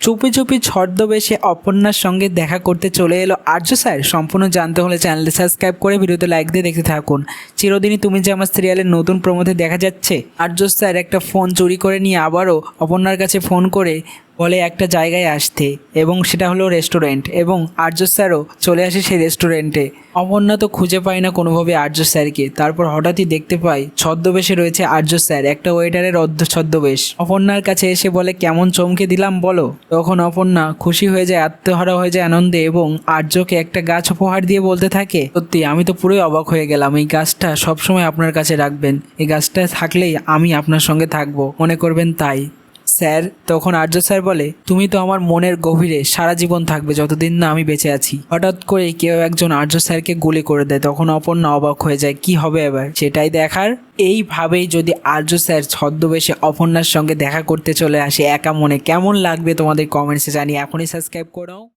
চুপি চুপি ছদ্মবেশে অপর্ণার সঙ্গে দেখা করতে চলে এলো আর্য স্যার। সম্পূর্ণ জানতে হলে চ্যানেলটি সাবস্ক্রাইব করে ভিডিওতে লাইক দিয়ে দেখতে থাকুন। চিরদিনই তুমি যে আমার সিরিয়ালের নতুন প্রমোতে দেখা যাচ্ছে আর্য স্যার একটা ফোন চুরি করে নিয়ে আবারও অপর্ণার কাছে ফোন করে বলে একটা জায়গায় আসতে, এবং সেটা হলো রেস্টুরেন্ট, এবং আর্য স্যারও চলে আসে সেই রেস্টুরেন্টে। অপর্ণা তো খুঁজে পায় না কোনোভাবে আর্য স্যারকে। তারপর হঠাৎই দেখতে পাই ছদ্মবেশে রয়েছে আর্য স্যার, একটা ওয়েটারের ছদ্মবেশ। অপর্ণার কাছে এসে বলে কেমন চমকে দিলাম বলো। তখন অপর্ণা খুশি হয়ে যায়, আত্মহারা হয়ে যায় আনন্দে, এবং আর্যকে একটা গাছ উপহার দিয়ে বলতে থাকে, সত্যি আমি তো পুরোই অবাক হয়ে গেলাম। এই গাছটা সবসময় আপনার কাছে রাখবেন, এই গাছটা থাকলেই আমি আপনার সঙ্গে থাকবো, মনে করবেন তাই। স্যার তখন আর্য স্যার বলে, তুমি তো আমার মনের গভীরে সারা জীবন থাকবে যতদিন না আমি বেঁচে আছি। হঠাৎ করে কেউ একজন আর্য স্যারকে গুলি করে দেয়। তখন অপর্ণা অবাক হয়ে যায়, কি হবে এবার সেটাই দেখার। এইভাবেই যদি আর্য স্যার ছদ্মবেশে অপর্ণার সঙ্গে দেখা করতে চলে আসে একা মনে, কেমন লাগবে তোমাদের কমেন্টসে জানিয়ে এখনই সাবস্ক্রাইব করো।